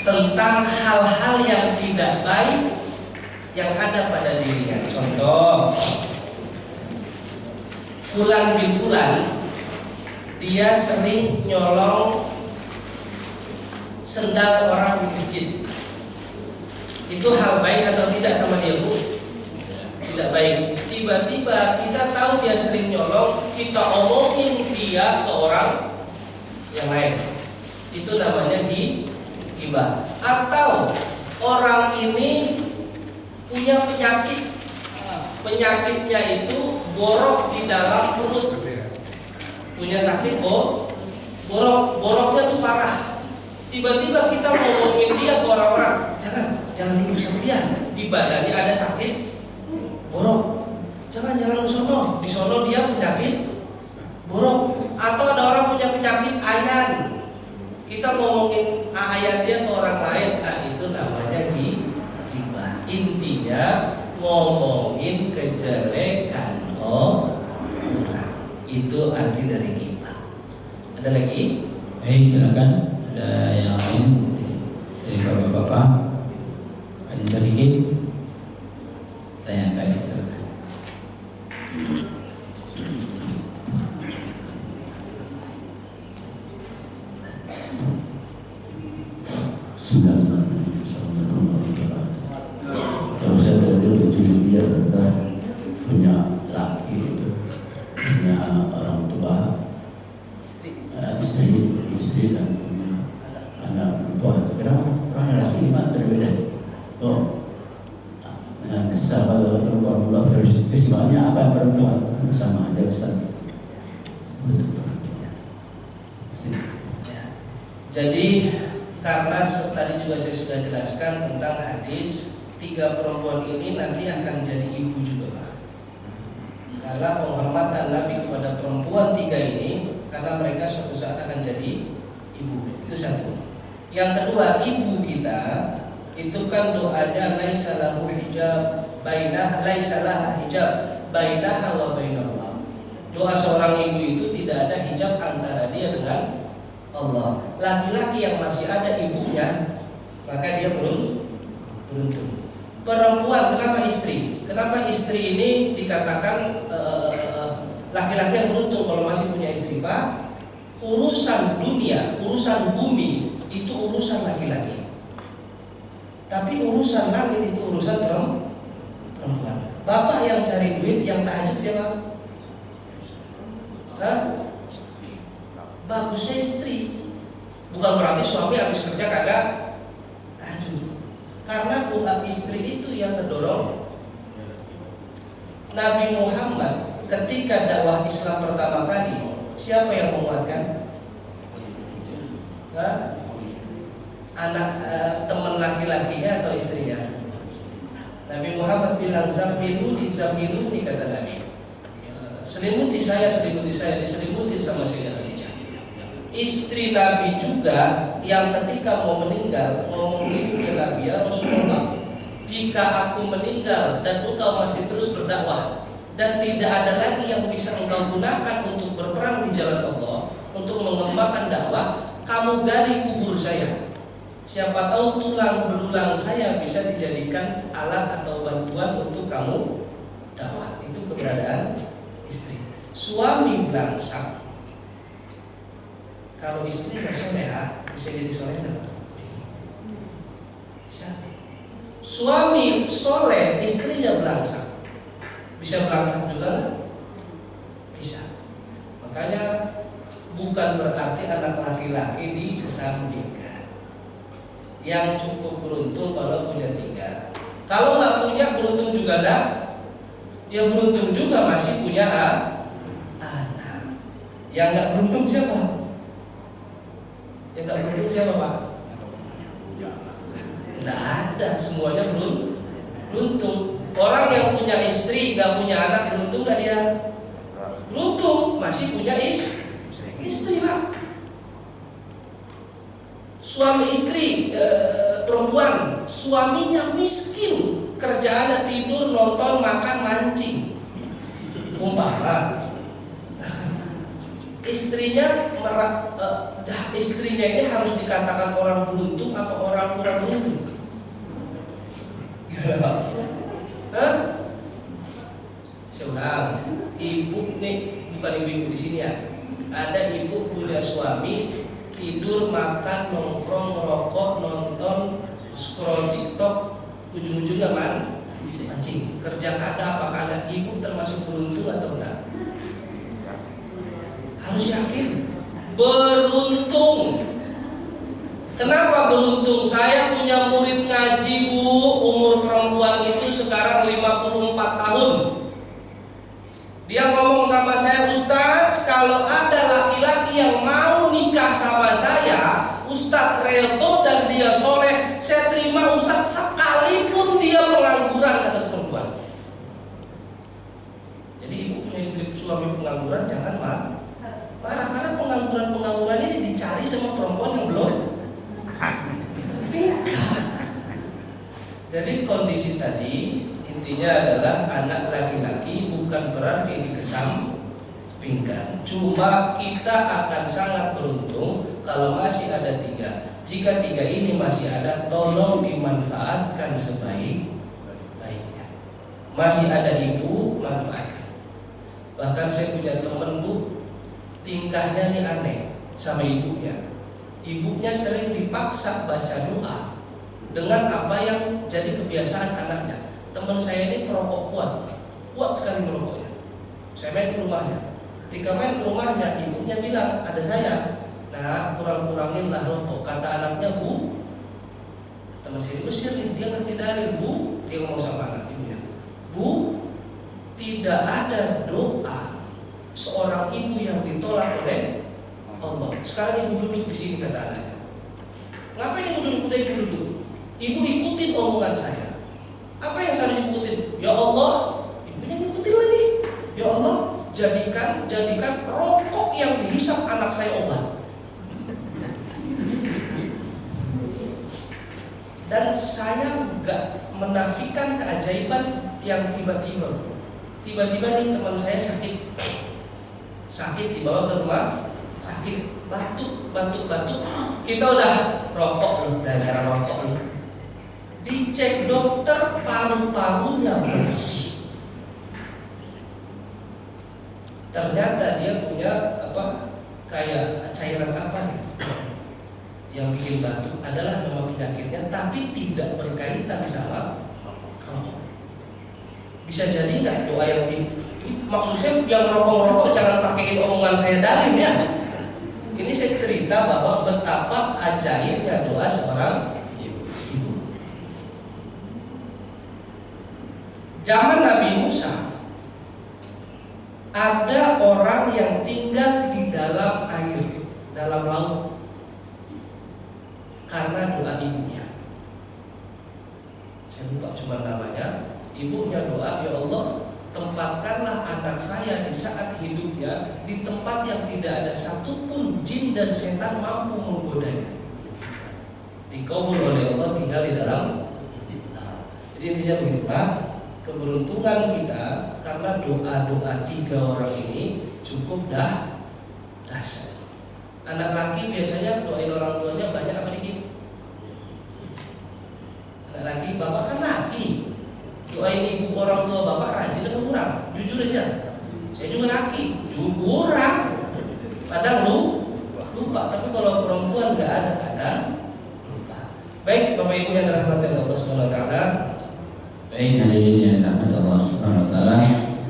tentang hal-hal yang tidak baik yang ada pada dirinya. Contoh, Fulan bin Fulan, dia sering nyolong sendal orang di masjid. Itu hal baik atau tidak sama dia, Bu? Tidak baik. Tiba-tiba kita tahu dia sering nyolong, kita omongin dia ke orang yang lain. Itu namanya ghibah. Atau orang ini punya penyakit. Penyakitnya itu borok di dalam perut. Punya sakit boroknya tuh parah. Tiba-tiba kita ngomongin dia ke orang-orang, jangan dulu sama dia, di badannya ada sakit borok. Jangan di sono dia penyakit borok. Atau ada orang punya penyakit ayan, kita ngomongin ayan dia ke orang lain. Nah, itu namanya ghibah. Intinya ngomongin kejelekan orang. Itu arti dari ghibah. Ada lagi? Silakan. Ada yang lain dari bapak-bapak? Ada sedikit tanyakan, silakan. Kalau saya tadi dia punya laki itu, punya orang tua, istri dan punya anak perempuan. Kenapa? Karena laki mah berbeda. Kalau perempuan kesimpulannya apa perempuan sama aja besar. Jadi karena tadi juga saya sudah jelaskan tentang hadis 3 perempuan ini nanti akan jadi ibu juga, Pak. Karena penghormatan Nabi kepada perempuan 3 ini, karena mereka suatu saat akan jadi ibu. Itu satu. Yang kedua, ibu kita itu kan doanya laisa lahu hijab laisa laha hijab bainaha wa bainallah. Doa seorang ibu itu tidak ada hijab antara dia dengan Allah. Laki-laki yang masih ada ibunya, maka dia beruntung. Perempuan, kenapa istri? Kenapa istri ini dikatakan laki-laki yang beruntung kalau masih punya istri, Pak? Urusan dunia, urusan bumi itu urusan laki-laki. Tapi urusan langit itu urusan perempuan. Bapak yang cari duit, yang tahajud siapa? Bagusnya istri. Bukan berarti suami habis kerja kagak tahajud. Karena bukan istri itu yang mendorong. Nabi Muhammad ketika dakwah Islam pertama kali, Siapa yang menguatkan? Anak teman laki-lakinya atau istrinya? Nabi Muhammad bilang zamiluni, zamiluni, kata Nabi. Selimuti saya, diselimuti sama Sayyidah Khadijah. Istri Nabi juga yang ketika mau meninggal ngomong ini ke Nabi, ya Rasulullah, jika aku meninggal dan engkau masih terus berdakwah dan tidak ada lagi yang bisa engkau gunakan untuk berperang di jalan Allah, untuk mengembangkan dakwah, kamu gali kubur saya. Siapa tahu tulang belulang saya bisa dijadikan alat atau bantuan untuk kamu dakwah. Itu keberadaan istri. Suami belangsak, kalau istri nggak soleha bisa jadi soleha. Bisa. Suami soleh, istrinya belangsak, bisa belangsak juga nggak? Bisa. Makanya bukan berarti anak laki-laki dikesampingkan. Yang cukup beruntung kalau punya 3. Kalau nggak punya beruntung juga dah. Ya beruntung juga masih punya anak. Yang nggak beruntung siapa? Yang nggak beruntung siapa, Pak? Nggak ada, semuanya beruntung. Orang yang punya istri nggak punya anak beruntung nggak dia? Beruntung, masih punya istri, Pak. Suami istri perempuan, suaminya miskin, kerjaannya tidur, nonton, makan, mancing, umpama. Istrinya ini harus dikatakan orang beruntung atau orang kurang beruntung? Seorang ibu nih, bukan ibu-ibu di sini ya. Ada ibu punya suami, tidur, makan, nongkrong, ngerokok, nonton, scroll TikTok, ujung-ujungnya mancing. Kerja kada apa kada, ibu termasuk beruntung atau enggak? Harus yakin beruntung. Kenapa beruntung? Saya punya murid ngaji, Bu, umur perempuan itu sekarang 54 tahun. Dia ngomong sama saya, Ustaz, kalau ada laki-laki yang mau nikah sama saya, Ustaz Reto, dan dia soleh, saya terima Ustaz, sekalipun dia pengangguran, kata perempuan. Jadi ibu punya istri suami pengangguran, jangan marah. Karena pengangguran ini dicari sama perempuan yang belum nikah. Jadi kondisi tadi intinya adalah anak laki-laki bukan berarti dikesampingkan. Cuma kita akan sangat beruntung kalau masih ada 3. Jika 3 ini masih ada, tolong dimanfaatkan sebaik-baiknya. Masih ada ibu, manfaatkan. Bahkan saya punya teman, Bu, tingkahnya ini aneh sama ibunya. Ibunya sering dipaksa baca doa dengan apa yang jadi kebiasaan anaknya. Teman saya ini perokok kuat sekali merokoknya. Saya main ke rumahnya. Ketika main ke rumahnya, ibunya bilang, ada saya. Nah, kurang-kurangin lah rokok. Kata anaknya, Bu, teman saya Mesir nih, dia ngerti dalil, Bu. Dia ngomong sama anak ibunya, Bu, tidak ada doa seorang ibu yang ditolak oleh Allah. Sekarang ibu duduk di sini, kata anaknya. Ngapain ibu duduk? Ibu duduk. Ibu ikutin omongan saya. Apa yang saya ikutin? Ya Allah, ibunya ngikutin lagi. Ya Allah, jadikan rokok yang dihisap anak saya obat. Dan saya nggak menafikan keajaiban yang tiba-tiba nih teman saya sakit dibawa ke rumah sakit, batuk. Kita udah rokok loh, daerah rokok loh. Dicek dokter, paru-parunya bersih. Ternyata dia punya kayak cairan apa gitu yang bikin batuk, adalah nama penyakitnya, tapi tidak berkaitan sama rokok. Bisa jadi nggak doa yang maksudnya yang rokok jangan pakaiin omongan saya dalim ya. Ini saya cerita bahwa betapa ajaibnya doa seorang ibu. Zaman Nabi Musa Ada orang yang tinggal di dalam air, dalam laut, karena doa ibunya. Saya lupa cuma namanya. Ibunya doa, ya Allah, tempatkanlah anak saya di saat hidupnya di tempat yang tidak ada satupun jin dan setan mampu menggodanya. Dikabul oleh Allah, tinggal di dalam. Jadi intinya begitu Pak. Keberuntungan kita karena doa-doa 3 orang ini cukup dasar. Anak laki biasanya doain orang tuanya banyak apa dikit? Anak laki, bapak kan laki, doain ibu orang tua bapak rajin atau kurang? Jujur aja, saya juga laki, kurang. Kadang lupa, tapi kalau perempuan nggak ada kadang lupa. Baik Bapak Ibu yang dirahmati Allah Subhanahu Wa Taala. Baik hadirin yang dirahmati Allah Subhanahu Wa Taala,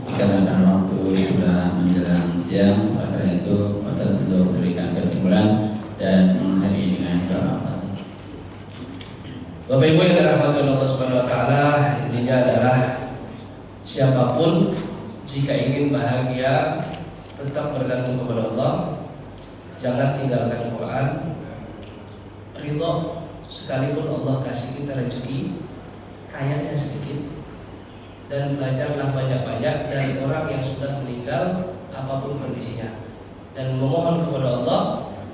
dikarenakan waktu sudah menjelang siang, karena itu Ustaz untuk memberikan kesimpulan dan mengakhiri dengan doa. Bapak Ibu yang dirahmati Allah Subhanahu Wa Taala, intinya adalah siapapun jika ingin bahagia tetap bergantung kepada Allah, jangan tinggalkan Quran, ridho sekalipun Allah kasih kita rezeki kayaknya sedikit, dan belajarlah banyak-banyak dari orang yang sudah meninggal apapun kondisinya, dan memohon kepada Allah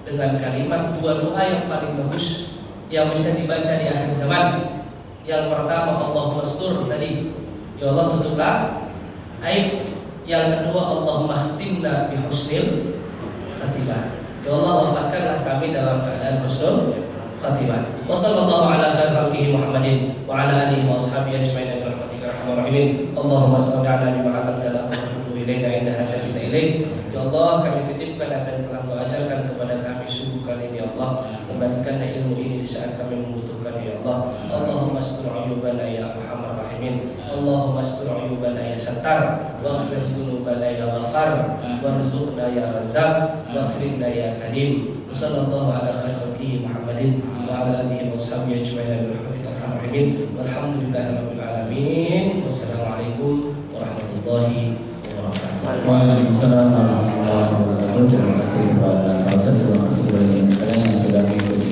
dengan kalimat 2 doa yang paling bagus yang bisa dibaca di akhir zaman. Yang pertama, Allahumma astur tadi, ya Allah tutuplah aib. Yang kedua, Allahumma khtimna bi husnil khatimah, ya Allah wafatkanlah kami dalam keadaan husnul khatimah. Wa sallallahu ala khalqihi Muhammadin wa ala alihi wa ashabihi ajma'in bi rahmatika arhamar rahimin. Allahumma salli ala bima 'allamtana wa khudhu ilaina inda hajatina ilaik. Ya Allah, kami titipkan apa yang telah Kau ajarkan kepada kami subuh kali ini, ya Allah. Kembalikanlah ilmu ini di saat kami membutuhkan, ya Allah. Allahumma astur uyubana ya arhamar rahimin. Allahumma astur uyubana ya sattar, waghfir dzunubana ya ghaffar, warzuqna ya razzaq, wa akrimna ya karim. Sallallahu ala khalqihi Muhammadin wa ala alihi wa sahbihi ajma'in bi rahmatika arhamar rahimin. Walhamdulillahi rabbil alamin. Wassalamualaikum warahmatullahi wabarakatuh. Waalaikumsalam warahmatullahi wabarakatuh. Terima kasih kepada Pak Ustaz, terima kasih kepada sekalian yang sudah mengikuti